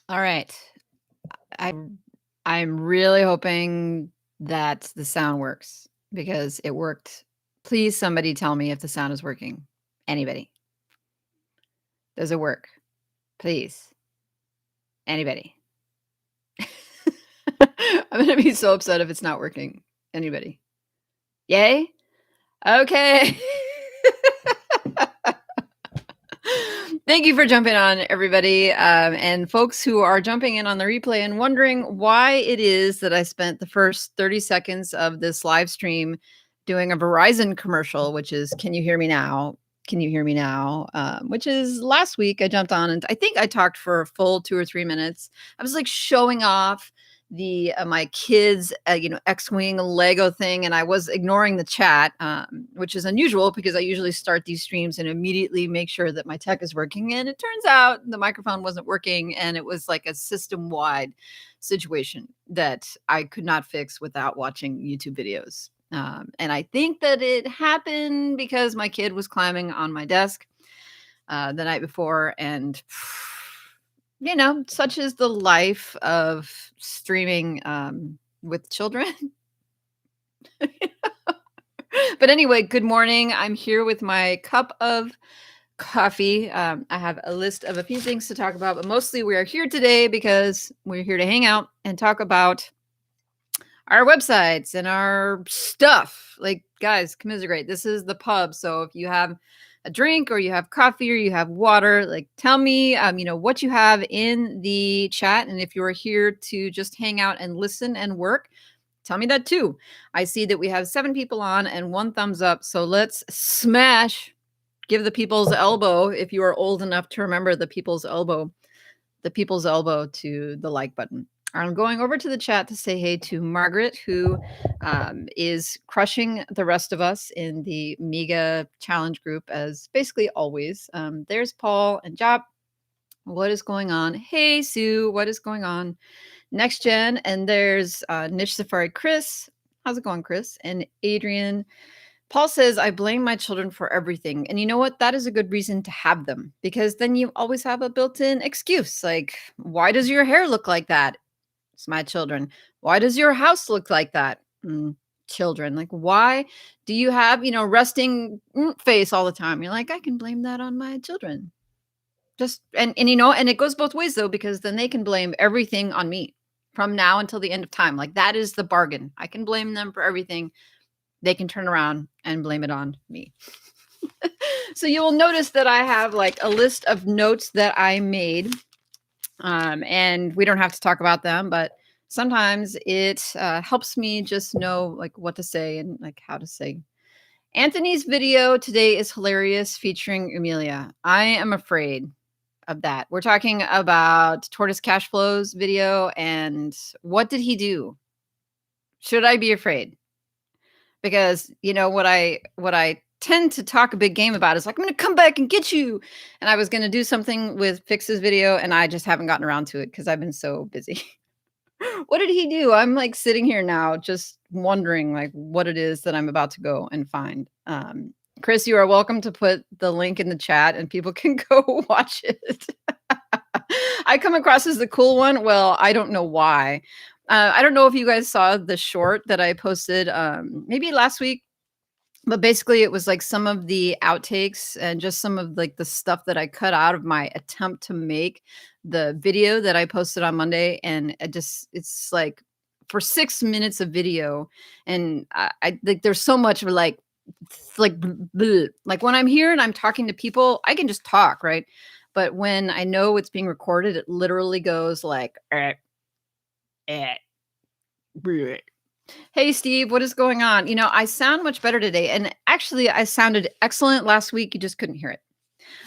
All right. I I'm really hoping that the sound works because it worked. Please, somebody tell me if the sound is working. Anybody? Does it work? Please. Anybody? I'm gonna be so upset if it's not working. Anybody? Yay? Okay. Thank you for jumping on, everybody. And folks who are jumping in on the replay and wondering why it is that I spent the first 30 seconds of this live stream doing a Verizon commercial, which is, can you hear me now? Can you hear me now? Which is last week I jumped on and I think I talked for a full 2 or 3 minutes. I was like showing off the my kids X-wing Lego thing, and I was ignoring the chat, which is unusual because I usually start these streams and immediately make sure that my tech is working, and it turns out the microphone wasn't working, and it was like a system-wide situation that I could not fix without watching YouTube videos. And I think that it happened because my kid was climbing on my desk the night before, and such is the life of streaming with children. But anyway, good morning. I'm here with my cup of coffee. I have a list of a few things to talk about, but mostly we are here today because we're here to hang out and talk about our websites and our stuff. Like, guys, commiserate. This is the pub. So if you have a drink or you have coffee or you have water, like tell me, what you have in the chat. And if you're here to just hang out and listen and work, tell me that too. I see that we have 7 people on and 1 thumbs up. So let's smash, give the people's elbow, if you are old enough to remember the people's elbow to the like button. I'm going over to the chat to say hey to Margaret, who is crushing the rest of us in the MIGA challenge group, as basically always. There's Paul and Jop. What is going on? Hey, Sue, what is going on? Next Gen, and there's Niche Safari Chris. How's it going, Chris? And Adrian. Paul says, I blame my children for everything. And you know what? That is a good reason to have them, because then you always have a built-in excuse. Like, why does your hair look like that? It's my children. Why does your house look like that? Children. Like, why do you have, resting face all the time? You're like, I can blame that on my children. Just, and it goes both ways though, because then they can blame everything on me from now until the end of time. Like, that is the bargain. I can blame them for everything. They can turn around and blame it on me. So you will notice that I have like a list of notes that I made. And we don't have to talk about them, but sometimes it helps me just know like what to say and like how to say. Anthony's video today is hilarious, featuring Amelia. I am afraid of that. We're talking about Tortoise Cashflow's video, and what did he do? Should I be afraid? Because what I tend to talk a big game about is like, I'm going to come back and get you. And I was going to do something with Fix's video, and I just haven't gotten around to it because I've been so busy. What did he do? I'm like sitting here now just wondering like what it is that I'm about to go and find. Chris, you are welcome to put the link in the chat and people can go watch it. I come across as the cool one. Well, I don't know why. I don't know if you guys saw the short that I posted maybe last week, but basically it was like some of the outtakes and just some of like the stuff that I like of my attempt to make the video that I posted on Monday. And it's like for 6 minutes of video. And I like, there's so much like bleh. Like when I'm here and I'm talking to people, I can just talk, right? But when I know it's being recorded, it literally goes like, bleh. Hey, Steve, what is going on? I sound much better today. And actually, I sounded excellent last week. You just couldn't hear it.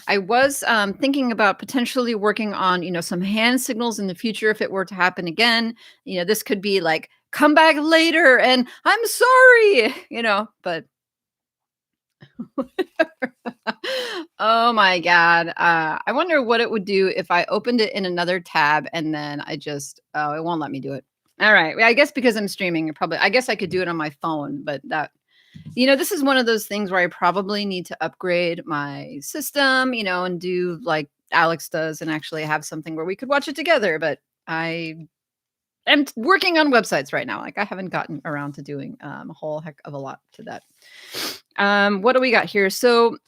I was thinking about potentially working on, some hand signals in the future if it were to happen again. This could be like, come back later and I'm sorry, but oh my God. I wonder what it would do if I opened it in another tab and then it won't let me do it. All right. I guess because I'm streaming, I guess I could do it on my phone, but this is one of those things where I probably need to upgrade my system, and do like Alex does and actually have something where we could watch it together. But I am working on websites right now. Like I haven't gotten around to doing a whole heck of a lot to that. What do we got here? So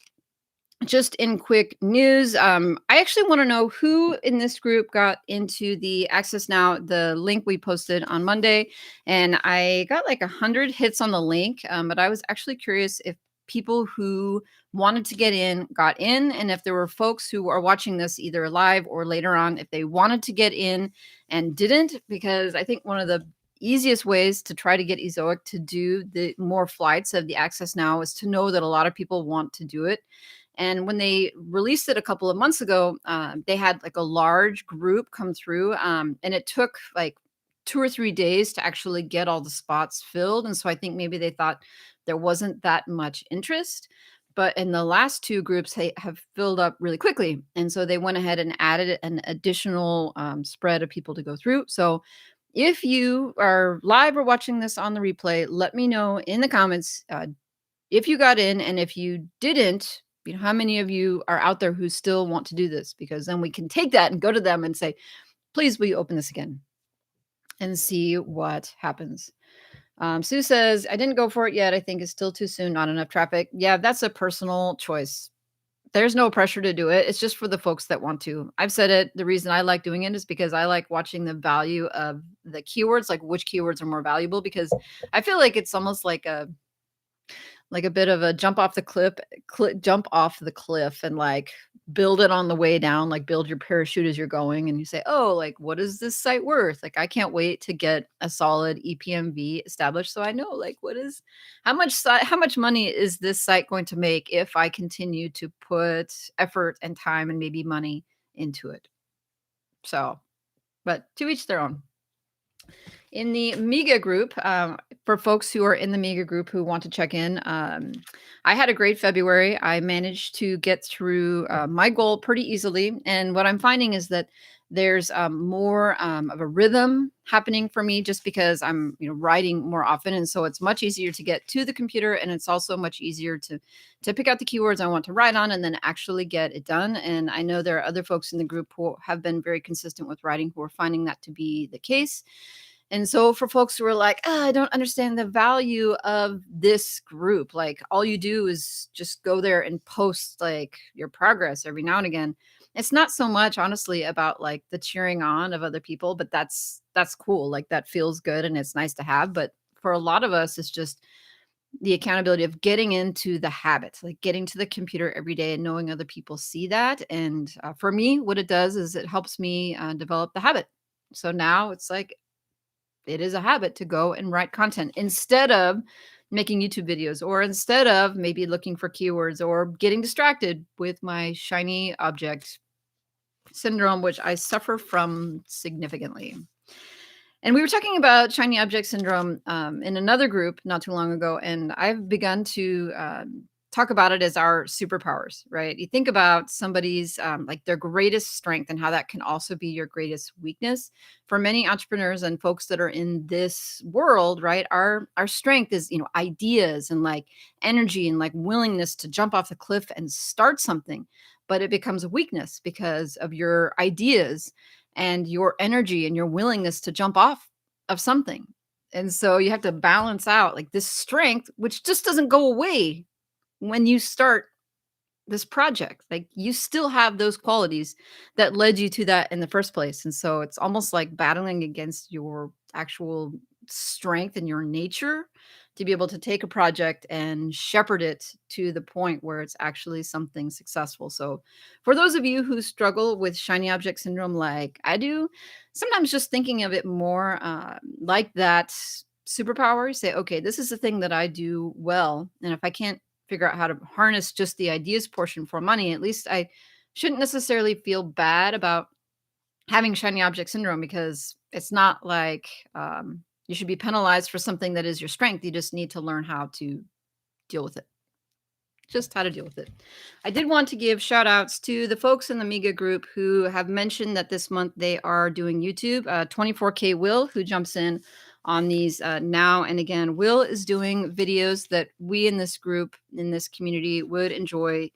just in quick news, I actually want to know who in this group got into the Access Now, the link we posted on Monday. And I got like 100 hits on the link, but I was actually curious if people who wanted to get in got in, and if there were folks who are watching this either live or later on, if they wanted to get in and didn't, because I think one of the easiest ways to try to get Ezoic to do the more flights of the Access Now is to know that a lot of people want to do it. And when they released it a couple of months ago, they had like a large group come through, and it took like 2 or 3 days to actually get all the spots filled. And so I think maybe they thought there wasn't that much interest. But in the last two groups, they have filled up really quickly. And so they went ahead and added an additional spread of people to go through. So if you are live or watching this on the replay, let me know in the comments if you got in, and if you didn't, how many of you are out there who still want to do this? Because then we can take that and go to them and say, please, will you open this again and see what happens. Sue says, I didn't go for it yet. I think it's still too soon. Not enough traffic. Yeah, that's a personal choice. There's no pressure to do it. It's just for the folks that want to. I've said it. The reason I like doing it is because I like watching the value of the keywords, like which keywords are more valuable, because I feel like it's almost like a bit of a jump off the cliff and like build it on the way down, like build your parachute as you're going, and you say, oh, like what is this site worth? Like I can't wait to get a solid EPMV established, so I know like how much money is this site going to make if I continue to put effort and time and maybe money into it. So, but to each their own. In the MIGA group, for folks who are in the MIGA group who want to check in, I had a great February. I managed to get through my goal pretty easily. And what I'm finding is that there's more of a rhythm happening for me, just because I'm writing more often. And so it's much easier to get to the computer. And it's also much easier to pick out the keywords I want to write on and then actually get it done. And I know there are other folks in the group who have been very consistent with writing who are finding that to be the case. And so for folks who are like, oh, I don't understand the value of this group, like all you do is just go there and post like your progress every now and again. It's not so much, honestly, about like the cheering on of other people, but that's cool. Like that feels good and it's nice to have. But for a lot of us, it's just the accountability of getting into the habit, like getting to the computer every day and knowing other people see that. And for me, what it does is it helps me develop the habit. So now it's like, it is a habit to go and write content instead of making YouTube videos, or instead of maybe looking for keywords or getting distracted with my shiny object syndrome, which I suffer from significantly. And we were talking about shiny object syndrome in another group not too long ago, and I've begun to talk about it as our superpowers, right? You think about somebody's like their greatest strength and how that can also be your greatest weakness. For many entrepreneurs and folks that are in this world, right? Our strength is, ideas and like energy and like willingness to jump off the cliff and start something. But it becomes a weakness because of your ideas and your energy and your willingness to jump off of something. And so you have to balance out like this strength, which just doesn't go away when you start this project. Like you still have those qualities that led you to that in the first place. And so it's almost like battling against your actual strength and your nature to be able to take a project and shepherd it to the point where it's actually something successful. So for those of you who struggle with shiny object syndrome like I do, sometimes just thinking of it more like that superpower, you say, okay, this is the thing that I do well. And if I can't figure out how to harness just the ideas portion for money, at least I shouldn't necessarily feel bad about having shiny object syndrome, because it's not like you should be penalized for something that is your strength. You just need to learn how to deal with it. Just how to deal with it. I did want to give shout outs to the folks in the MIGA group who have mentioned that this month they are doing YouTube. 24K Will, who jumps in on these now and again. Will is doing videos that we in this group, in this community, would enjoy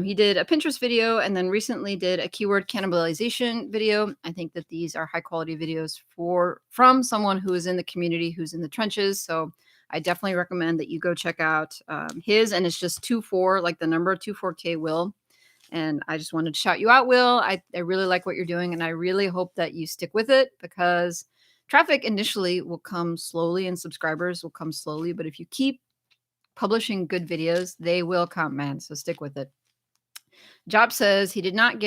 He did a Pinterest video and then recently did a keyword cannibalization video. I think that these are high quality videos from someone who is in the community, who's in the trenches. So I definitely recommend that you go check out his, and it's just 24, like the number 24K Will. And I just wanted to shout you out, Will. I really like what you're doing, and I really hope that you stick with it, because traffic initially will come slowly and subscribers will come slowly. But if you keep publishing good videos, they will come, man. So stick with it. Job says he did not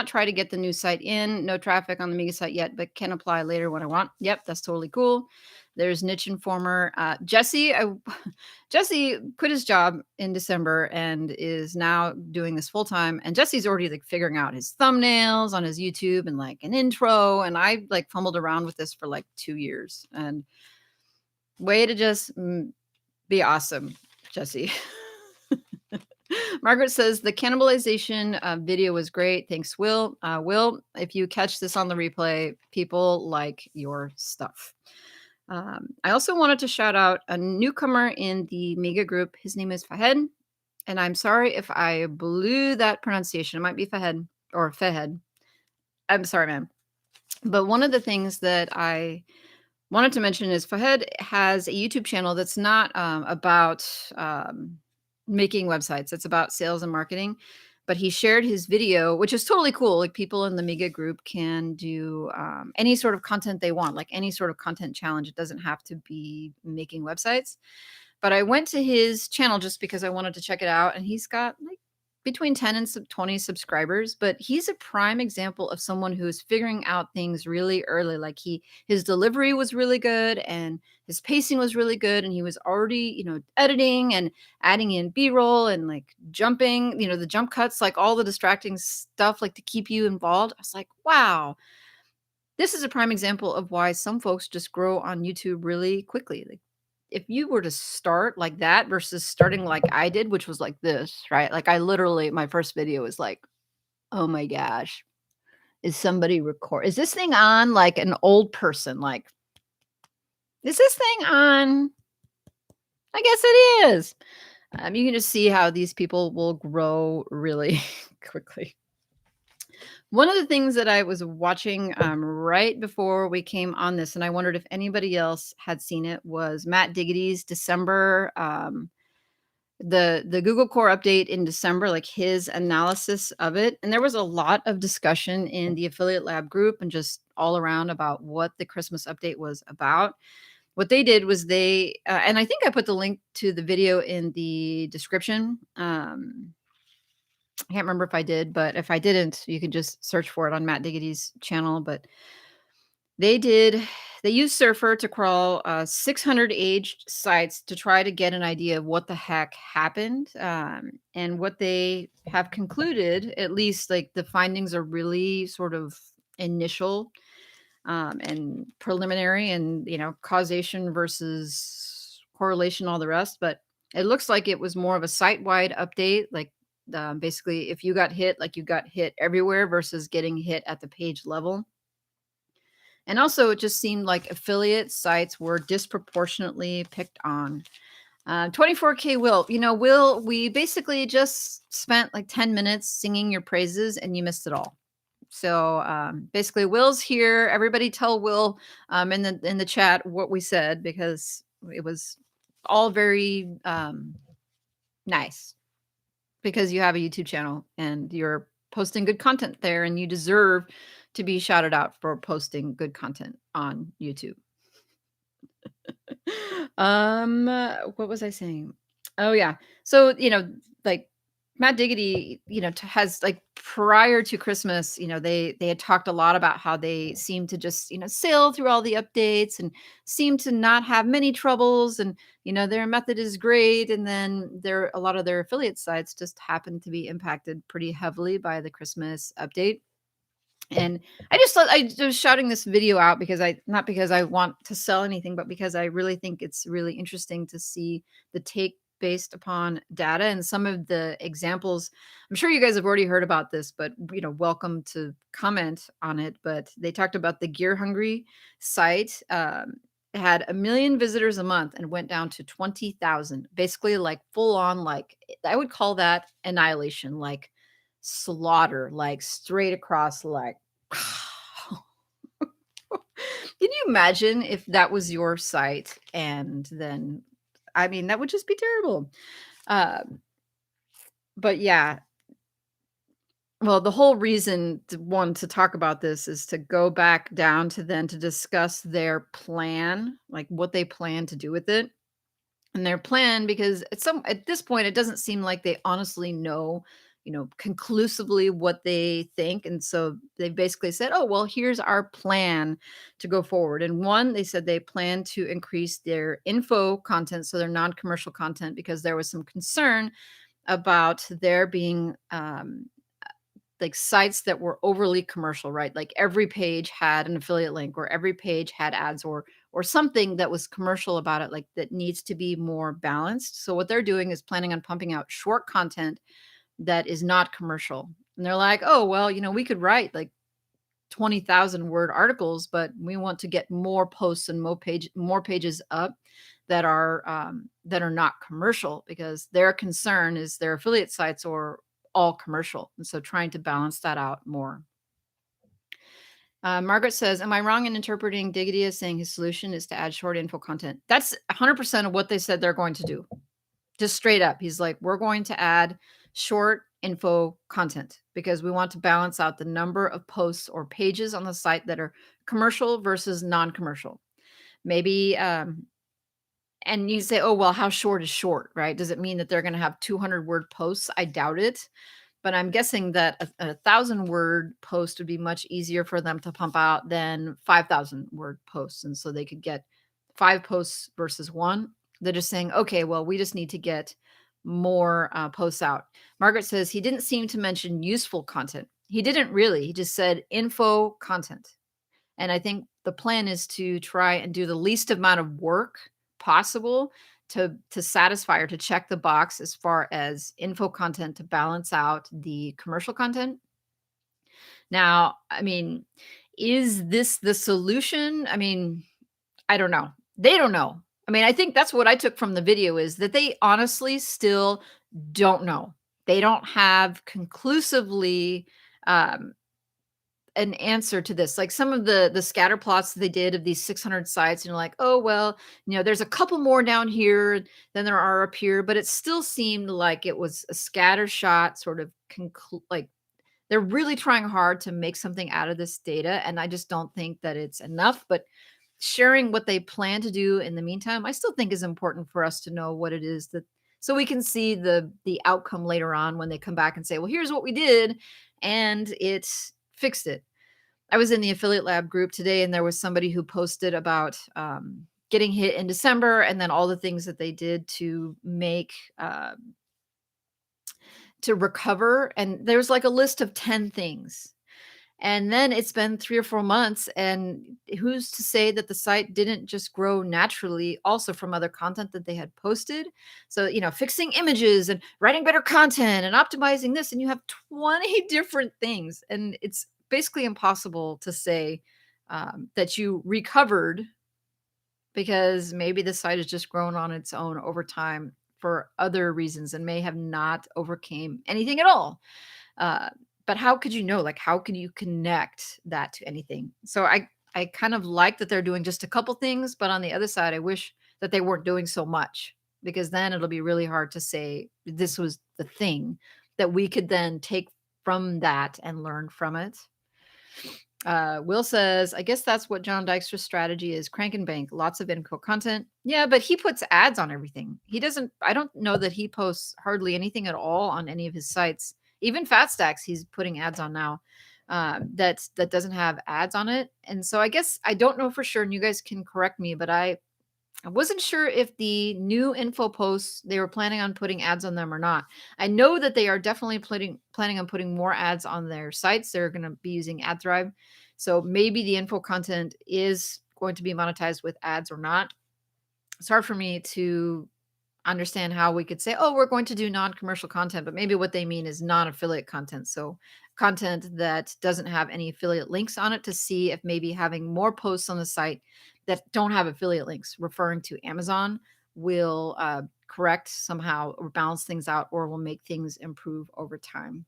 try to get the new site in. No traffic on the MIGA site yet, but can apply later when I want. Yep, that's totally cool. There's Niche Informer. Jesse quit his job in December and is now doing this full time. And Jesse's already like figuring out his thumbnails on his YouTube and like an intro. And I like fumbled around with this for like 2 years. And way to just be awesome, Jesse. Margaret says the cannibalization video was great. Thanks, Will. Will, if you catch this on the replay, people like your stuff. I also wanted to shout out a newcomer in the MIGA group. His name is Fahed, and I'm sorry if I blew that pronunciation. It might be Fahed or Fahed. I'm sorry, man. But one of the things that I wanted to mention is Fahed has a YouTube channel that's not about making websites. It's about sales and marketing. But he shared his video, which is totally cool. Like people in the MIGA group can do any sort of content they want, like any sort of content challenge. It doesn't have to be making websites. But I went to his channel just because I wanted to check it out. And he's got like between 10 and 20 subscribers, but he's a prime example of someone who is figuring out things really early. Like his delivery was really good and his pacing was really good. And he was already, editing and adding in B-roll and like jumping, the jump cuts, like all the distracting stuff, like to keep you involved. I was like, wow, this is a prime example of why some folks just grow on YouTube really quickly. Like, if you were to start like that versus starting like I did, which was like this, right? Like I literally, my first video was like, oh my gosh, is somebody record? Is this thing on? Like an old person? Like, is this thing on? I guess it is. You can just see how these people will grow really quickly. One of the things that I was watching right before we came on this, and I wondered if anybody else had seen it, was Matt Diggity's December, the Google Core update in December, like his analysis of it. And there was a lot of discussion in the Affiliate Lab group and just all around about what the Christmas update was about. What they did was and I think I put the link to the video in the description. I can't remember if I did, but if I didn't, you can just search for it on Matt Diggity's channel. But they used Surfer to crawl 600 aged sites to try to get an idea of what the heck happened. And what they have concluded, at least like the findings are really sort of initial and preliminary and, causation versus correlation, all the rest. But it looks like it was more of a site-wide update. Like basically, if you got hit, like you got hit everywhere versus getting hit at the page level. And also, it just seemed like affiliate sites were disproportionately picked on. 24K Will. Will, we basically just spent like 10 minutes singing your praises and you missed it all. So basically, Will's here. Everybody tell Will in the chat what we said, because it was all very nice, because you have a YouTube channel and you're posting good content there, and you deserve to be shouted out for posting good content on YouTube. What was I saying? Oh yeah. So, like Matt Diggity, has like prior to Christmas, they had talked a lot about how they seem to just, sail through all the updates and seem to not have many troubles, and their method is great. And then a lot of their affiliate sites just happen to be impacted pretty heavily by the Christmas update. And I was shouting this video out because not because I want to sell anything, but because I really think it's really interesting to see the take based upon data and some of the examples. I'm sure you guys have already heard about this, but welcome to comment on it. But they talked about the Gear Hungry site. It had 1,000,000 visitors a month and went down to 20,000. Basically, like, full on, like, I would call that annihilation, like, slaughter, like, straight across, like Can you imagine if that was your site and then I mean, that would just be terrible. Um, but yeah, well, the whole reason to want to talk about this is to go back down to then to discuss their plan, like what they plan to do with it. And their plan, because at this point, it doesn't seem like they honestly know, conclusively what they think. And so they basically said, oh, well, here's our plan to go forward. And one, they said they plan to increase their info content, so their non-commercial content, because there was some concern about there being like sites that were overly commercial, right? Like every page had an affiliate link or every page had ads or something that was commercial about it, like that needs to be more balanced. So what they're doing is planning on pumping out short content that is not commercial. And they're like, "Oh, well, we could write like 20,000 word articles, but we want to get more posts and more pages up that are not commercial because their concern is their affiliate sites are all commercial. And so trying to balance that out more. Margaret says, am I wrong in interpreting Diggity as saying his solution is to add short info content? That's 100% of what they said they're going to do. Just straight up. He's like, we're going to add short info content because we want to balance out the number of posts or pages on the site that are commercial versus non-commercial. Maybe, and you say, oh, well, how short is short, right? Does it mean that they're going to have 200 word posts? I doubt it. But I'm guessing that a 1,000 word post would be much easier for them to pump out than 5,000 word posts. And so they could get 5 posts versus 1. They're just saying, okay, well, we just need to get more posts out. Margaret says he didn't seem to mention useful content. He didn't really. He just said info content. And I think the plan is to try and do the least amount of work possible to satisfy or to check the box as far as info content to balance out the commercial content. Now, I mean, is this the solution? I mean, I don't know. They don't know. I mean, I think that's what I took from the video is that they honestly still don't know. They don't have conclusively an answer to this. Like some of the scatter plots they did of these 600 sites, and you're like, oh well, there's a couple more down here than there are up here, but it still seemed like it was a scatter shot, sort of like they're really trying hard to make something out of this data, and I just don't think that it's enough. But sharing what they plan to do in the meantime, I still think is important for us to know what it is that so we can see the outcome later on when they come back and say, well, here's what we did, and it fixed it. I was in the affiliate lab group today and there was somebody who posted about getting hit in December and then all the things that they did to make to recover. And there's like a list of 10 things. And then it's been 3 or 4 months. And who's to say that the site didn't just grow naturally also from other content that they had posted? So, fixing images and writing better content and optimizing this. And you have 20 different things. And it's basically impossible to say that you recovered because maybe the site has just grown on its own over time for other reasons and may have not overcame anything at all. But how could you know? Like, how can you connect that to anything? So I kind of like that they're doing just a couple things, but on the other side, I wish that they weren't doing so much because then it'll be really hard to say this was the thing that we could then take from that and learn from it. Will says, I guess that's what John Dykstra's strategy is. Crank and bank, lots of info content. Yeah, but he puts ads on everything. I don't know that he posts hardly anything at all on any of his sites. Even Fat Stacks, he's putting ads on now. That doesn't have ads on it. And so I guess I don't know for sure, and you guys can correct me, but I wasn't sure if the new info posts they were planning on putting ads on them or not. I know that they are definitely planning on putting more ads on their sites. They're going to be using AdThrive. So maybe the info content is going to be monetized with ads or not. It's hard for me to understand how we could say, oh, we're going to do non-commercial content, but maybe what they mean is non-affiliate content. So content that doesn't have any affiliate links on it to see if maybe having more posts on the site that don't have affiliate links referring to Amazon will correct somehow or balance things out or will make things improve over time.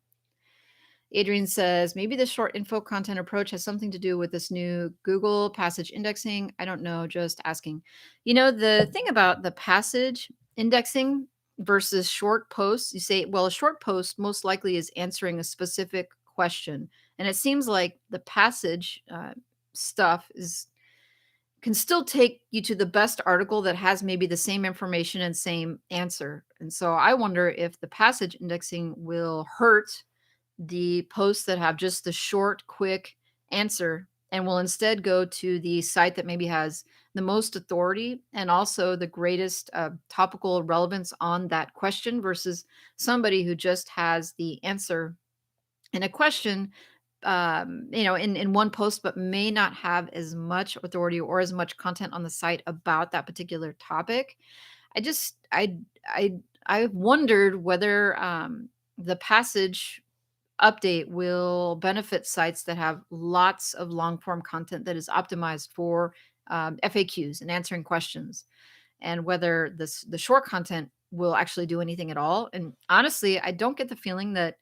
Adrian says, maybe the short info content approach has something to do with this new Google passage indexing. I don't know, just asking. The thing about the passage indexing versus short posts, you say, well, a short post most likely is answering a specific question. And it seems like the passage stuff can still take you to the best article that has maybe the same information and same answer. And so I wonder if the passage indexing will hurt the posts that have just the short, quick answer and will instead go to the site that maybe has the most authority and also the greatest topical relevance on that question versus somebody who just has the answer in a question in one post, but may not have as much authority or as much content on the site about that particular topic. I've wondered whether the passage update will benefit sites that have lots of long form content that is optimized for FAQs and answering questions, and whether the short content will actually do anything at all. And honestly, I don't get the feeling that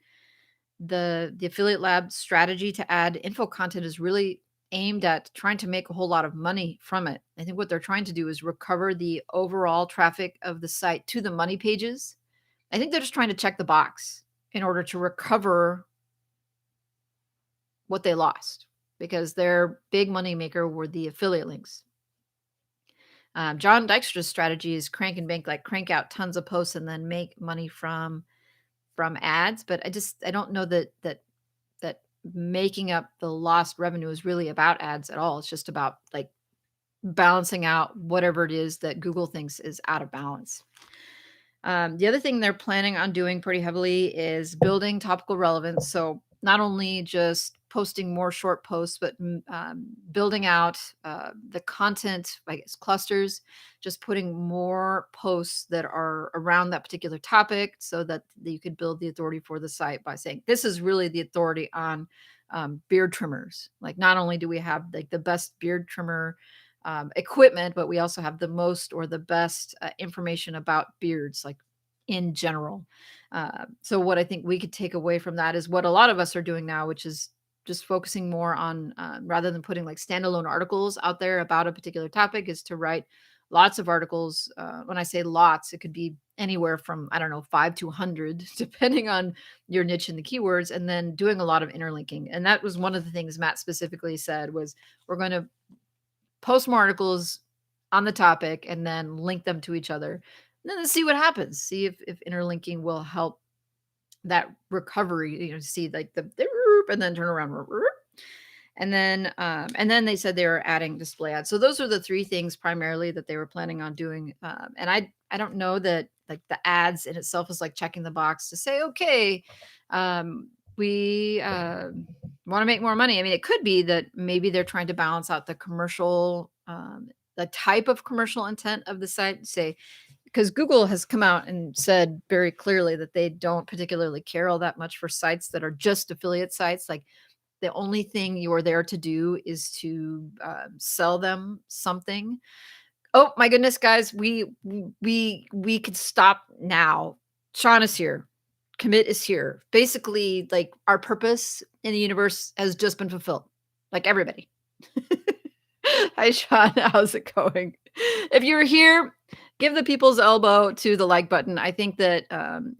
the affiliate lab strategy to add info content is really aimed at trying to make a whole lot of money from it. I think what they're trying to do is recover the overall traffic of the site to the money pages. I think they're just trying to check the box in order to recover what they lost, because their big money maker were the affiliate links. John Dykstra's strategy is crank and bank, like crank out tons of posts and then make money from ads. But I don't know that making up the lost revenue is really about ads at all. It's just about like balancing out whatever it is that Google thinks is out of balance. The other thing they're planning on doing pretty heavily is building topical relevance. So not only just posting more short posts, but building out the content, I guess, clusters, just putting more posts that are around that particular topic so that you could build the authority for the site by saying, this is really the authority on beard trimmers. Like, not only do we have like the best beard trimmer equipment, but we also have the most or the best information about beards, like in general. So what I think we could take away from that is what a lot of us are doing now, which is just focusing more on, rather than putting like standalone articles out there about a particular topic, is to write lots of articles. When I say lots, it could be anywhere from, I don't know, 5 to 100, depending on your niche and the keywords, and then doing a lot of interlinking. And that was one of the things Matt specifically said was, we're going to post more articles on the topic and then link them to each other. And then see what happens. See if interlinking will help that recovery, see like the and then turn around. And then they said they were adding display ads. So those are the three things primarily that they were planning on doing. And I don't know that like the ads in itself is like checking the box to say, okay, we want to make more money. I mean, it could be that maybe they're trying to balance out the commercial, the type of commercial intent of the site, say, because Google has come out and said very clearly that they don't particularly care all that much for sites that are just affiliate sites. Like, the only thing you're there to do is to sell them something. Oh my goodness, guys, we could stop now. Sean is here. Commit is here. Basically, like, our purpose in the universe has just been fulfilled. Like, everybody. Hi, Sean. How's it going? If you're here, give the people's elbow to the like button. I think that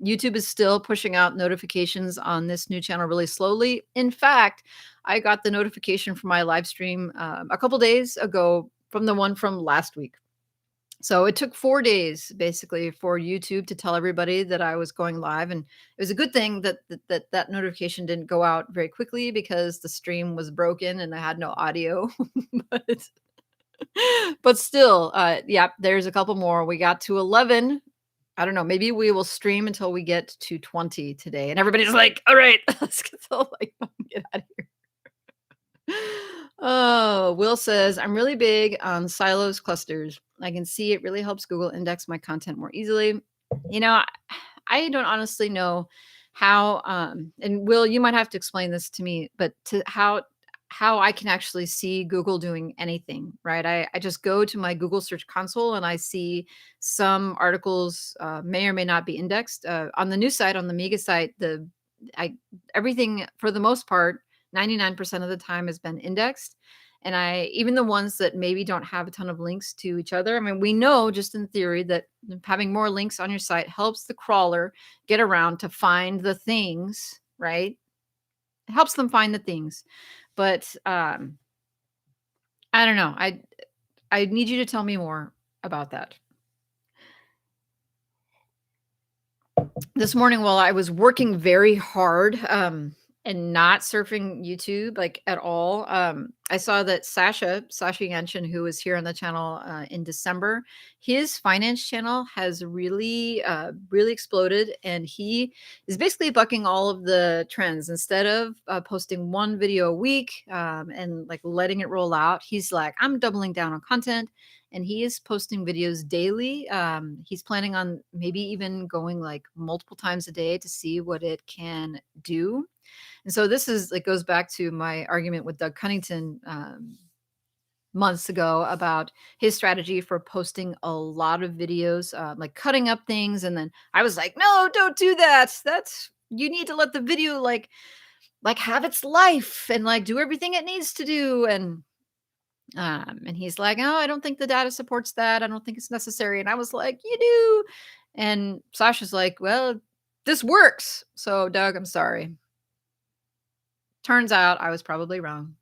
YouTube is still pushing out notifications on this new channel really slowly. In fact, I got the notification for my live stream a couple days ago from the one from last week. So it took 4 days basically for YouTube to tell everybody that I was going live. And it was a good thing that that notification didn't go out very quickly, because the stream was broken and I had no audio. but still, yeah, there's a couple more. We got to 11. I don't know. Maybe we will stream until we get to 20 today. And everybody's like, all right, let's get the like button, get out of here. Oh, Will says, I'm really big on silos clusters. I can see it really helps Google index my content more easily. I don't honestly know how and Will, you might have to explain this to me, but to how I can actually see Google doing anything, right? I just go to my Google Search Console and I see some articles may or may not be indexed. On the news site, on the MIGA site, I everything for the most part, 99% of the time has been indexed. And I even the ones that maybe don't have a ton of links to each other. I mean, we know just in theory that having more links on your site helps the crawler get around to find the things, right? It helps them find the things. But I don't know. I need you to tell me more about that. This morning while I was working very hard, and not surfing YouTube, like, at all, I saw that Sasha Yanchin, who was here on the channel, in December, his finance channel has really exploded, and he is basically bucking all of the trends. Instead of, posting 1 video a week, and, like, letting it roll out, he's like, "I'm doubling down on content," and he is posting videos daily. He's planning on maybe even going like multiple times a day to see what it can do. And so this is like goes back to my argument with Doug Cunnington months ago about his strategy for posting a lot of videos, like cutting up things. And then I was like, no, don't do that. That's you need to let the video like have its life and like do everything it needs to do. And he's like, "Oh, I don't think the data supports that. I don't think it's necessary." And I was like, "You do." And Sasha's like, "Well, this works." So, Doug, I'm sorry. Turns out I was probably wrong.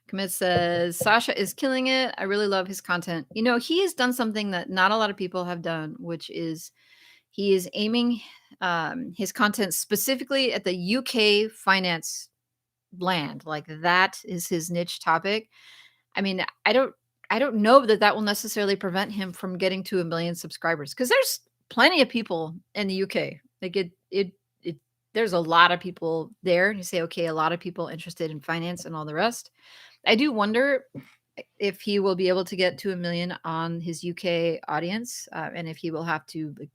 Commit says, Sasha is killing it. I really love his content. You know, he has done something that not a lot of people have done, which is he is aiming his content specifically at the UK finance land. Like that is his niche topic. I mean, I don't know that that will necessarily prevent him from getting to 1,000,000 subscribers because there's plenty of people in the UK. Like it there's a lot of people there, and you say, "Okay, a lot of people interested in finance and all the rest." I do wonder if he will be able to get to 1,000,000 on his UK audience, and if he will have to, like,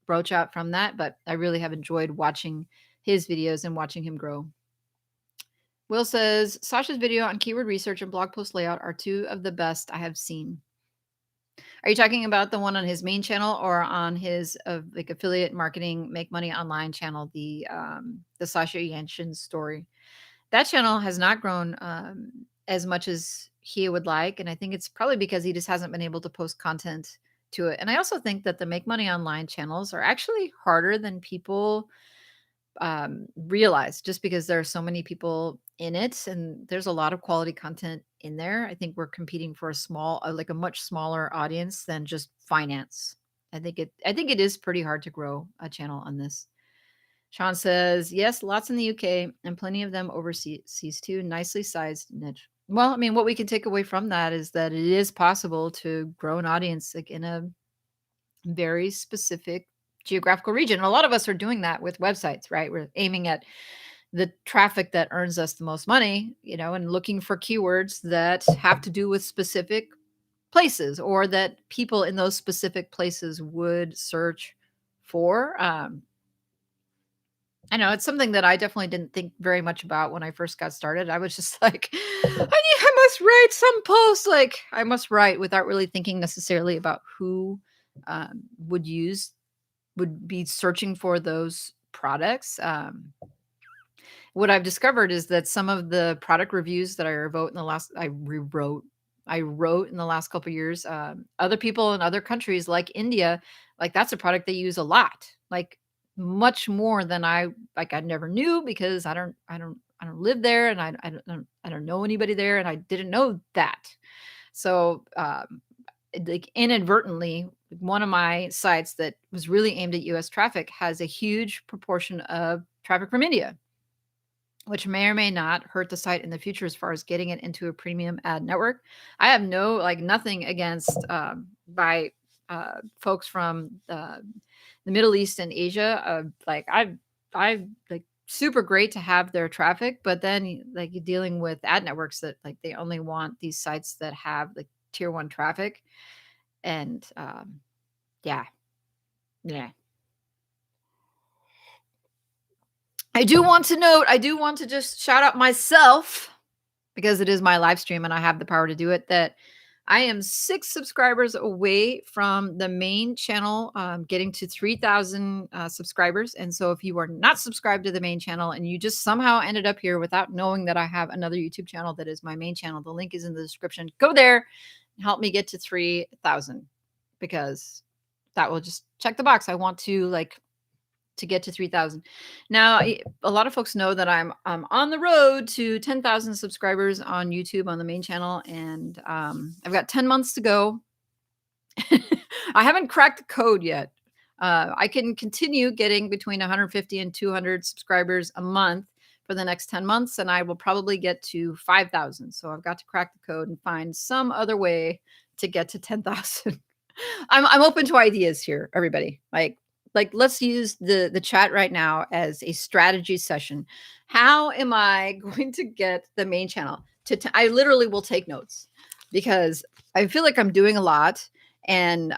broach out from that, but I really have enjoyed watching his videos and watching him grow. Will says, Sasha's video on keyword research and blog post layout are 2 of the best I have seen. Are you talking about the one on his main channel or on his like affiliate marketing, make money online channel, the Sasha Yanshin story? That channel has not grown as much as he would like, and I think it's probably because he just hasn't been able to post content to it. And I also think that the make money online channels are actually harder than people realize just because there are so many people in it and there's a lot of quality content in there. I think we're competing for a like a much smaller audience than just finance. I think it is pretty hard to grow a channel on this. Sean says, yes, lots in the UK and plenty of them overseas too. Nicely sized niche. Well, I mean, what we can take away from that is that it is possible to grow an audience like in a very specific geographical region. A lot of us are doing that with websites, right? We're aiming at the traffic that earns us the most money, you know, and looking for keywords that have to do with specific places or that people in those specific places would search for. I know it's something that I definitely didn't think very much about when I first got started. I was just like, I must write some post. Like I must write without really thinking necessarily about who would be searching for those products. What I've discovered is that some of the product reviews that I wrote in the last couple years, other people in other countries like India, like that's a product they use a lot, like much more than I never knew because I don't live there and I don't know anybody there and I didn't know that. So like inadvertently, one of my sites that was really aimed at US traffic has a huge proportion of traffic from India, which may or may not hurt the site in the future as far as getting it into a premium ad network. I have nothing against by folks from the Middle East and Asia. I like super great to have their traffic, but then like you're dealing with ad networks that like they only want these sites that have like tier one traffic, and yeah, yeah. I do want to just shout out myself because it is my live stream and I have the power to do it, that I am 6 subscribers away from the main channel, getting to 3,000 subscribers. And so if you are not subscribed to the main channel and you just somehow ended up here without knowing that I have another YouTube channel that is my main channel, the link is in the description. Go there and help me get to 3,000, because that will just check the box. I want to get to 3,000. Now, a lot of folks know that I'm on the road to 10,000 subscribers on YouTube on the main channel, and I've got 10 months to go. I haven't cracked the code yet. I can continue getting between 150 and 200 subscribers a month for the next 10 months, and I will probably get to 5,000. So I've got to crack the code and find some other way to get to 10,000. I'm open to ideas here, everybody. Like let's use the chat right now as a strategy session. How am I going to get the main channel to I literally will take notes, because I feel like I'm doing a lot, and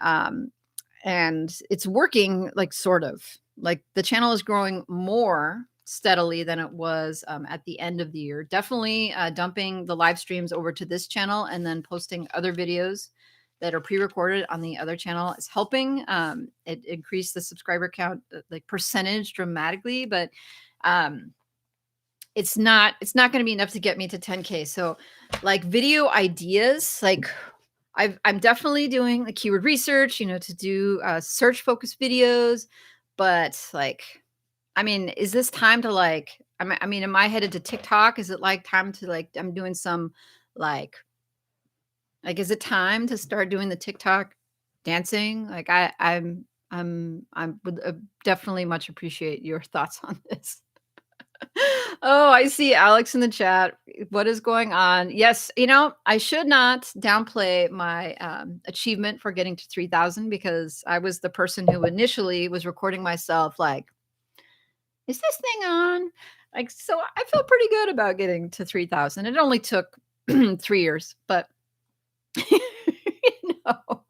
it's working, like, sort of. Like, the channel is growing more steadily than it was at the end of the year. Definitely dumping the live streams over to this channel and then posting other videos that are pre-recorded on the other channel is helping. It increased the subscriber count, like, percentage dramatically, but it's not going to be enough to get me to 10K. So, like, video ideas, like, I'm definitely doing the keyword research, to do search focused videos, but, like, I mean, is this time to, like, I mean, am I headed to TikTok? Is it, like, time to, like, I'm doing some, like, is it time to start doing the TikTok dancing? Like, I would definitely much appreciate your thoughts on this. Oh, I see Alex in the chat. What is going on? Yes, I should not downplay my achievement for getting to 3,000, because I was the person who initially was recording myself like, is this thing on? Like, so I feel pretty good about getting to 3,000. It only took 3 years, but know.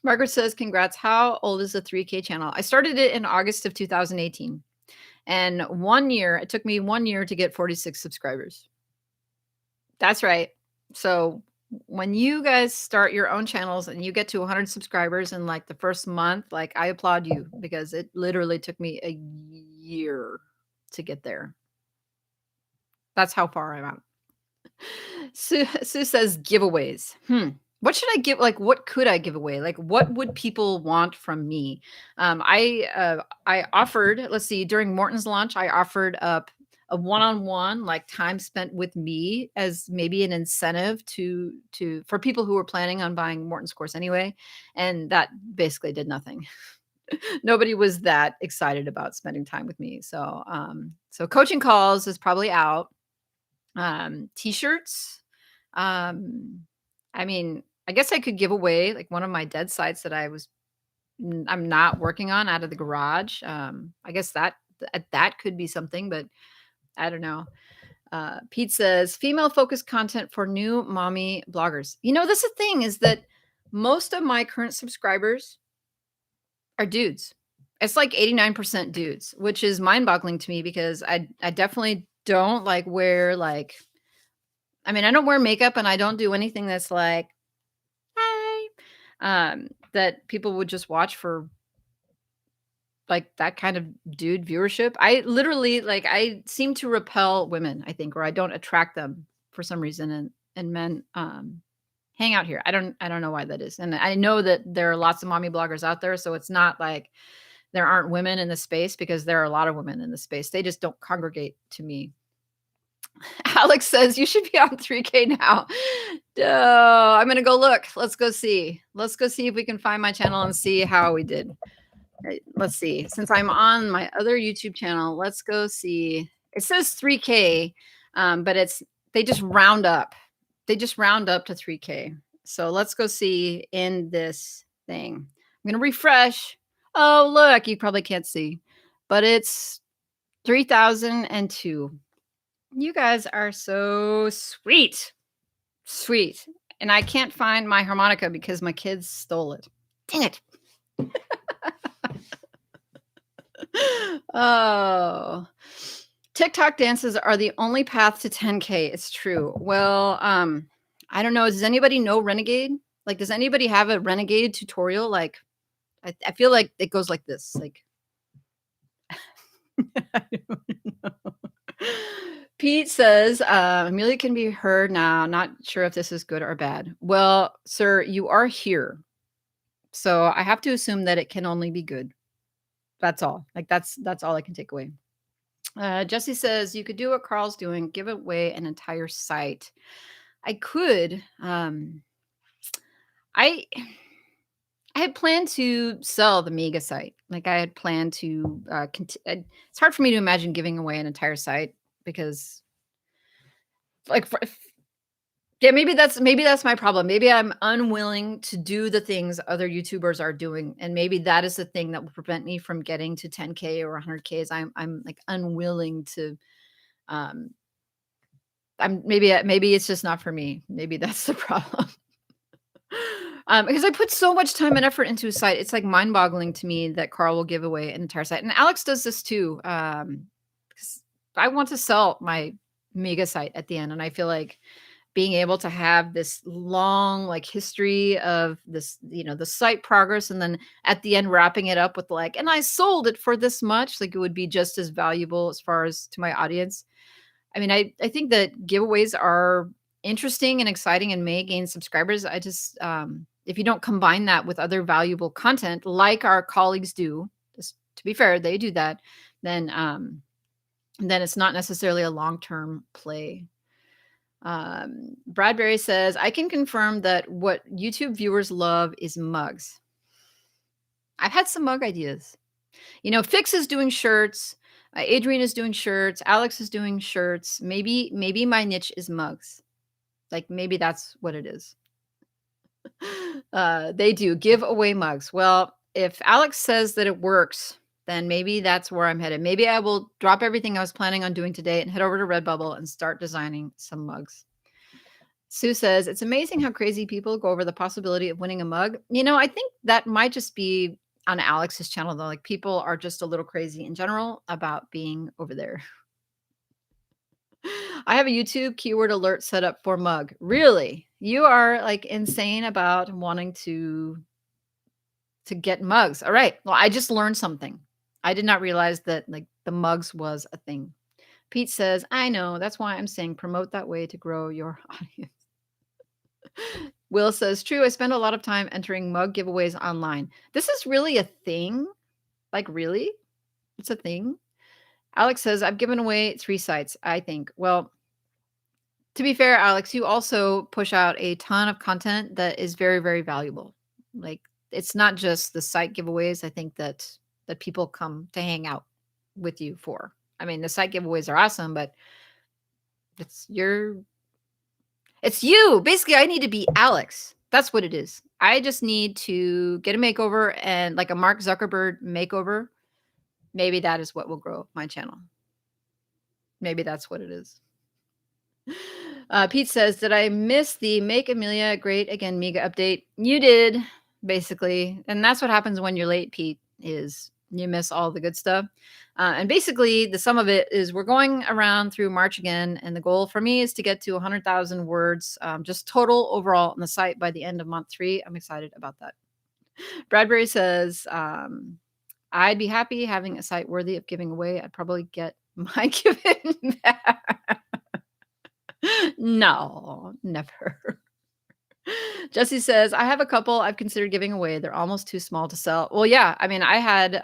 Margaret says, congrats. How old is the 3K channel? I started it in August of 2018. And it took me 1 year to get 46 subscribers. That's right. So when you guys start your own channels and you get to 100 subscribers in, like, the first month, like, I applaud you, because it literally took me a year to get there. That's how far I'm at. Sue says giveaways. What should I give? Like, what could I give away? Like, what would people want from me? I offered, let's see, during Morton's launch, I offered up a one-on-one, like, time spent with me as maybe an incentive for people who were planning on buying Morton's course anyway. And that basically did nothing. Nobody was that excited about spending time with me. So, so coaching calls is probably out. T-shirts. I mean, I guess I could give away, like, one of my dead sites that I'm not working on out of the garage. I guess that could be something, but I don't know. Pete says, female focused content for new mommy bloggers. That's the thing, is that most of my current subscribers are dudes. It's like 89% dudes, which is mind boggling to me, because I definitely don't, like, wear, like, I mean, I don't wear makeup and I don't do anything that's like, hi, that people would just watch for, like, that kind of dude viewership. I literally, like, I seem to repel women, I think, or I don't attract them for some reason. And men hang out here. I don't know why that is. And I know that there are lots of mommy bloggers out there. So it's not like there aren't women in the space, because there are a lot of women in the space. They just don't congregate to me. Alex says, you should be on 3K now. I'm going to go look. Let's go see. Let's go see if we can find my channel and see how we did. Let's see. Since I'm on my other YouTube channel, let's go see. It says 3K, but they just round up. They just round up to 3K. So let's go see in this thing. I'm going to refresh. Oh, look, you probably can't see, but it's 3,002. You guys are so sweet. Sweet. And I can't find my harmonica because my kids stole it. Dang it. Oh. TikTok dances are the only path to 10K. It's true. Well, I don't know. Does anybody know Renegade? Like, does anybody have a Renegade tutorial? Like, I feel like it goes like this. Like, I don't know. Pete says, Amelia can be heard now. Not sure if this is good or bad. Well, sir, you are here. So I have to assume that it can only be good. That's all. Like that's all I can take away. Jesse says you could do what Carl's doing, give away an entire site. I could. I I had planned to sell the MIGA site. Like I had planned to. It's hard for me to imagine giving away an entire site because, like, yeah, maybe that's my problem. Maybe I'm unwilling to do the things other YouTubers are doing, and maybe that is the thing that will prevent me from getting to 10K or 100K. Is I'm like unwilling to. Um, maybe it's just not for me. Maybe that's the problem. Because I put so much time and effort into a site, it's like mind-boggling to me that Carl will give away an entire site, and Alex does this too. 'Cause I want to sell my mega site at the end, and I feel like being able to have this long like history of this, the site progress, and then at the end wrapping it up with like, and I sold it for this much, like it would be just as valuable as far as to my audience. I mean, I think that giveaways are interesting and exciting and may gain subscribers. I just if you don't combine that with other valuable content like our colleagues do, just to be fair, they do that, then it's not necessarily a long-term play. Bradbury says, I can confirm that what YouTube viewers love is mugs. I've had some mug ideas. Fix is doing shirts. Adrian is doing shirts. Alex is doing shirts. Maybe my niche is mugs. Like maybe that's what it is. They do give away mugs. Well, if Alex says that it works, then maybe that's where I'm headed. Maybe I will drop everything I was planning on doing today and head over to Redbubble and start designing some mugs. Sue says, it's amazing how crazy people go over the possibility of winning a mug. I think that might just be on Alex's channel, though. Like people are just a little crazy in general about being over there. I have a YouTube keyword alert set up for mug. Really? You are like insane about wanting to get mugs. All right. Well, I just learned something. I did not realize that like the mugs was a thing. Pete says, I know. That's why I'm saying promote that way to grow your audience. Will says, true. I spend a lot of time entering mug giveaways online. This is really a thing. Like, really? It's a thing. Alex says, I've given away 3 sites, I think. Well, to be fair, Alex, you also push out a ton of content that is very, very valuable. Like, it's not just the site giveaways. I think that people come to hang out with you for. I mean, the site giveaways are awesome, but it's it's you. Basically, I need to be Alex. That's what it is. I just need to get a makeover and like a Mark Zuckerberg makeover. Maybe that is what will grow my channel. Maybe that's what it is. Pete says, did I miss the Make Amelia Great Again MIGA update? You did, basically. And that's what happens when you're late, Pete, is you miss all the good stuff. And basically, the sum of it is we're going around through March again. And the goal for me is to get to 100,000 words, just total overall on the site by the end of month 3. I'm excited about that. Bradbury says, I'd be happy having a site worthy of giving away. I'd probably get my given back. No, never. Jesse says, I have a couple I've considered giving away. They're almost too small to sell. Well, yeah. I mean, I had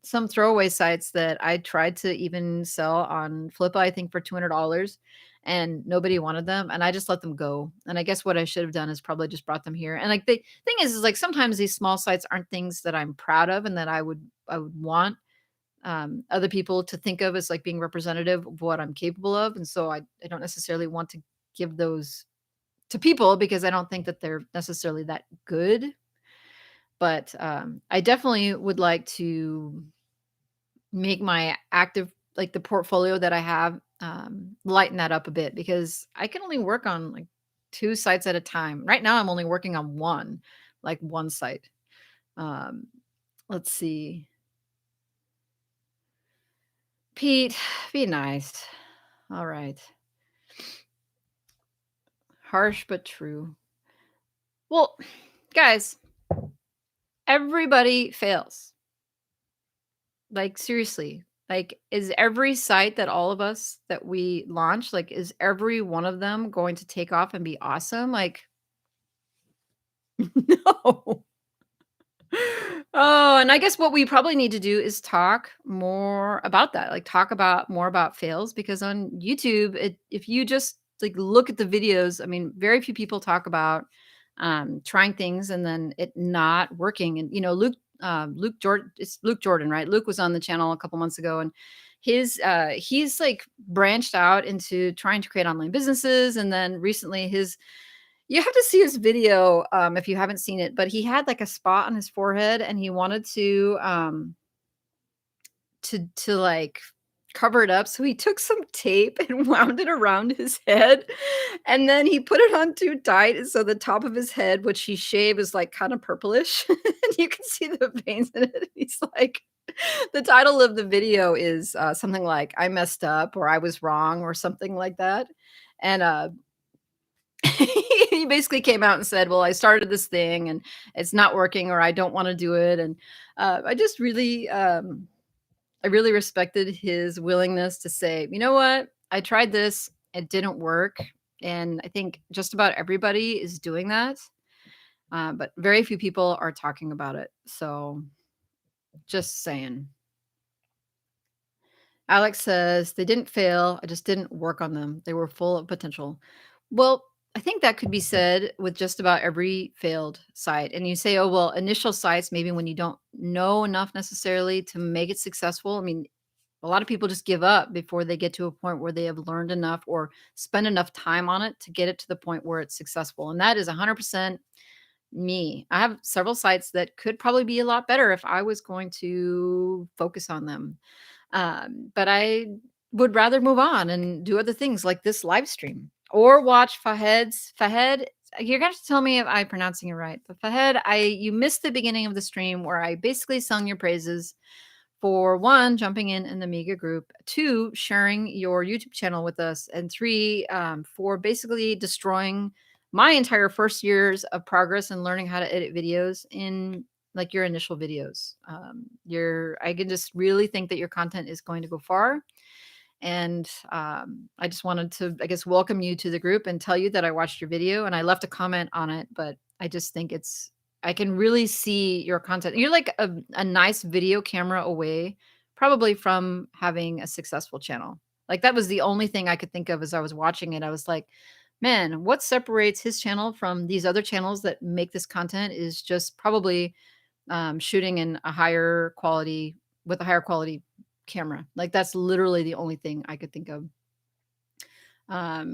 some throwaway sites that I tried to even sell on Flippa, I think for $200, and nobody wanted them. And I just let them go. And I guess what I should have done is probably just brought them here. And like the thing is like sometimes these small sites aren't things that I'm proud of and that I would want other people to think of as like being representative of what I'm capable of. And so I don't necessarily want to give those to people because I don't think that they're necessarily that good. But I definitely would like to make my active, like the portfolio that I have, lighten that up a bit because I can only work on like 2 sites at a time. Right now, I'm only working on one site. Um, let's see. Pete, be nice. All right. Harsh but true. Well, guys, everybody fails. Like, seriously. Like, is every site that all of us that we launch, like, is every one of them going to take off and be awesome? Like, no. Oh, and I guess what we probably need to do is talk more about that. Like talk about more about fails because on YouTube, if you just like look at the videos, I mean, very few people talk about trying things and then it not working. And Luke Jordan, it's Luke Jordan, right? Luke was on the channel a couple months ago and he's like branched out into trying to create online businesses and then recently his you have to see his video, if you haven't seen it, but he had, like, a spot on his forehead, and he wanted to, like, cover it up, so he took some tape and wound it around his head, and then he put it on too tight, and so the top of his head, which he shaved, is, like, kinda purplish, and you can see the veins in it. He's like the title of the video is, something like, "I messed up," or "I was wrong," or something like that, and, he basically came out and said, "Well, I started this thing and it's not working, or I don't want to do it." And I just really, I really respected his willingness to say, "You know what? I tried this. It didn't work." And I think just about everybody is doing that, but very few people are talking about it. So, just saying. Alex says, "They didn't fail, I just didn't work on them. They were full of potential." Well, I think that could be said with just about every failed site. And you say, "Oh, well, initial sites, maybe when you don't know enough necessarily to make it successful." I mean, a lot of people just give up before they get to a point where they have learned enough or spend enough time on it to get it to the point where it's successful. And that is 100% me. I have several sites that could probably be a lot better if I was going to focus on them. But I would rather move on and do other things like this live stream or watch Fahed. You're gonna have to tell me if I'm pronouncing it right. But Fahed, I you missed the beginning of the stream where I basically sung your praises for one, jumping in the MIGA group, two, sharing your YouTube channel with us, and three, for basically destroying my entire first years of progress and learning how to edit videos in like your initial videos. I can just really think that your content is going to go far. And I just wanted to, I guess, welcome you to the group and tell you that I watched your video and I left a comment on it. But I just think I can really see your content. You're like a nice video camera away, probably from having a successful channel. Like that was the only thing I could think of as I was watching it. I was like, man, what separates his channel from these other channels that make this content is just probably shooting in a higher quality with a higher quality camera. Like that's literally the only thing I could think of.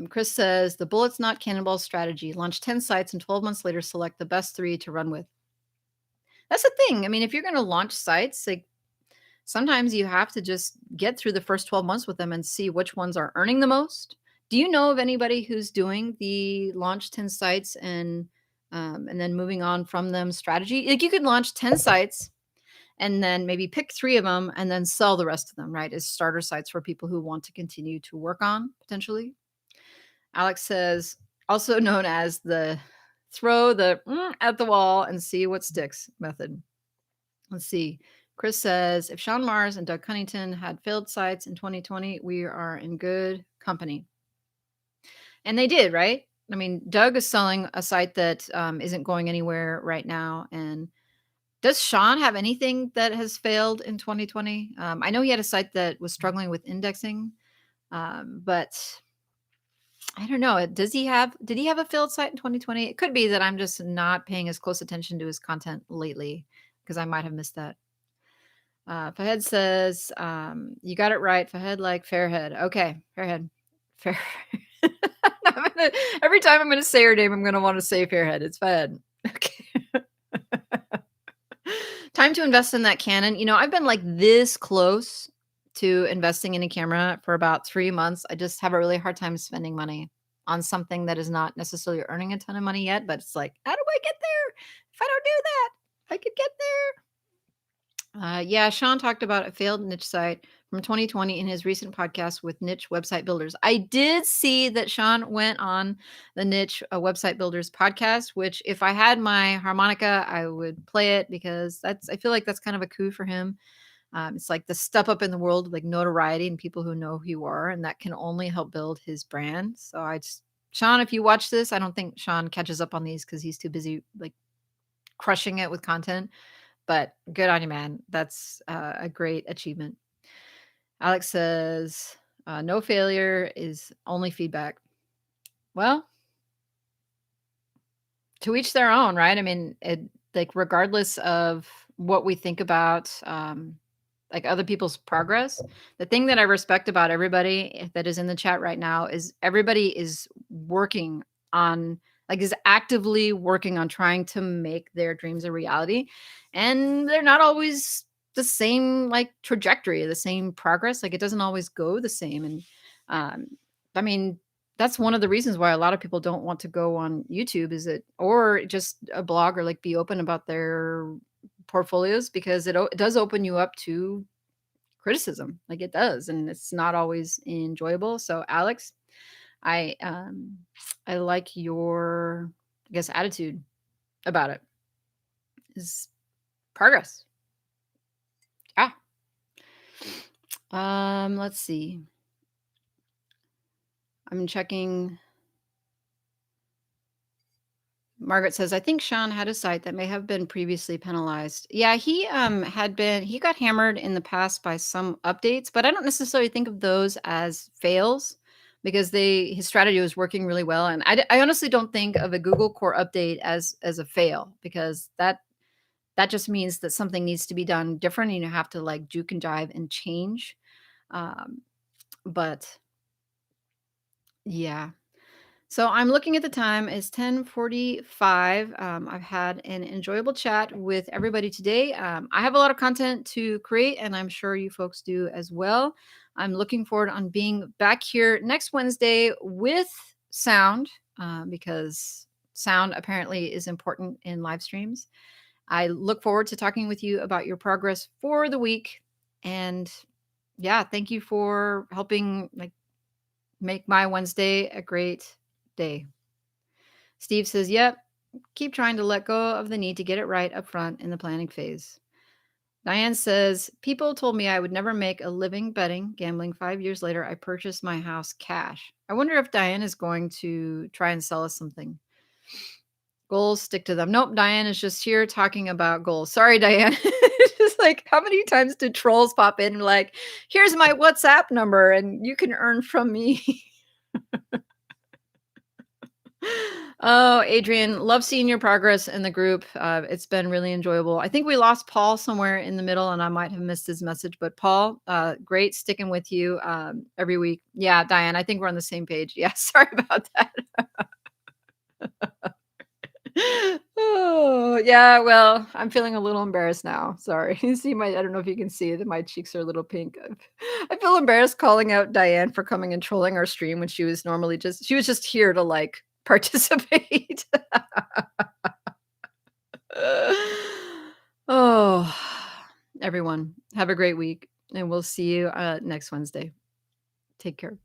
Chris says the bullets not cannonball strategy. Launch 10 sites and 12 months later select the best 3 to run with. That's the thing. I mean, if you're going to launch sites, like sometimes you have to just get through the first 12 months with them and see which ones are earning the most. Do you know of anybody who's doing the launch 10 sites and then moving on from them strategy? Like you could launch 10 sites and then maybe pick 3 of them and then sell the rest of them, right? As starter sites for people who want to continue to work on potentially. Alex says, also known as the throw the at the wall and see what sticks method. Let's see. Chris says, if Sean Mars and Doug Cunnington had failed sites in 2020, we are in good company. And they did, right? I mean, Doug is selling a site that isn't going anywhere right now. And does Sean have anything that has failed in 2020? I know he had a site that was struggling with indexing, but I don't know. Did he have a failed site in 2020? It could be that I'm just not paying as close attention to his content lately because I might have missed that. Fahed says, you got it right. Fahed like Fairhead. Okay, Fairhead. Fair. Every time I'm going to say her name, I'm going to want to say Fairhead. It's Fahed. Okay. Time to invest in that Canon. You know, I've been like this close to investing in a camera for about 3 months. I just have a really hard time spending money on something that is not necessarily earning a ton of money yet, but it's like, how do I get there? If I don't do that, I could get there. Yeah, Sean talked about a failed niche site from 2020 in his recent podcast with niche website builders. I did see that Sean went on the niche website builders podcast, which if I had my harmonica, I would play it because I feel like that's kind of a coup for him. It's like the step up in the world, like notoriety and people who know who you are, and that can only help build his brand. So Sean, if you watch this, I don't think Sean catches up on these because he's too busy like crushing it with content. But good on you, man. That's a great achievement. Alex says, no failure is only feedback. Well, to each their own, right? I mean, like regardless of what we think about like other people's progress, the thing that I respect about everybody that is in the chat right now is everybody is working on like is actively working on trying to make their dreams a reality. And they're not always the same like trajectory, the same progress. Like it doesn't always go the same. And um, I mean, that's one of the reasons why a lot of people don't want to go on YouTube is it or just a blog or like be open about their portfolios because it does open you up to criticism. Like it does and it's not always enjoyable. So Alex, I um I like your I guess attitude about it. Is progress. Yeah. Let's see. I'm checking. Margaret says, I think Sean had a site that may have been previously penalized. Yeah, he got hammered in the past by some updates, but I don't necessarily think of those as fails because his strategy was working really well. And I honestly don't think of a Google core update as a fail because that just means that something needs to be done different and you have to like juke and jive and change. Um, but yeah. So I'm looking at the time. It's 10:45. I've had an enjoyable chat with everybody today. I have a lot of content to create, and I'm sure you folks do as well. I'm looking forward on being back here next Wednesday with sound because sound apparently is important in live streams. I look forward to talking with you about your progress for the week. And yeah, thank you for helping like make my Wednesday a great day. Steve says, yep, keep trying to let go of the need to get it right up front in the planning phase. Diane says, people told me I would never make a living betting, gambling. 5 years later, I purchased my house cash. I wonder if Diane is going to try and sell us something. Goals, stick to them. Nope, Diane is just here talking about goals. Sorry, Diane. Just like, how many times do trolls pop in and like, here's my WhatsApp number and you can earn from me? Oh, Adrian, love seeing your progress in the group. It's been really enjoyable. I think we lost Paul somewhere in the middle, and I might have missed his message. But Paul, great sticking with you every week. Yeah, Diane, I think we're on the same page. Yeah, sorry about that. Oh, yeah. Well, I'm feeling a little embarrassed now. Sorry. You see I don't know if you can see that my cheeks are a little pink. I feel embarrassed calling out Diane for coming and trolling our stream when she was just here to like participate. Oh, everyone, have a great week, and we'll see you next Wednesday. Take care.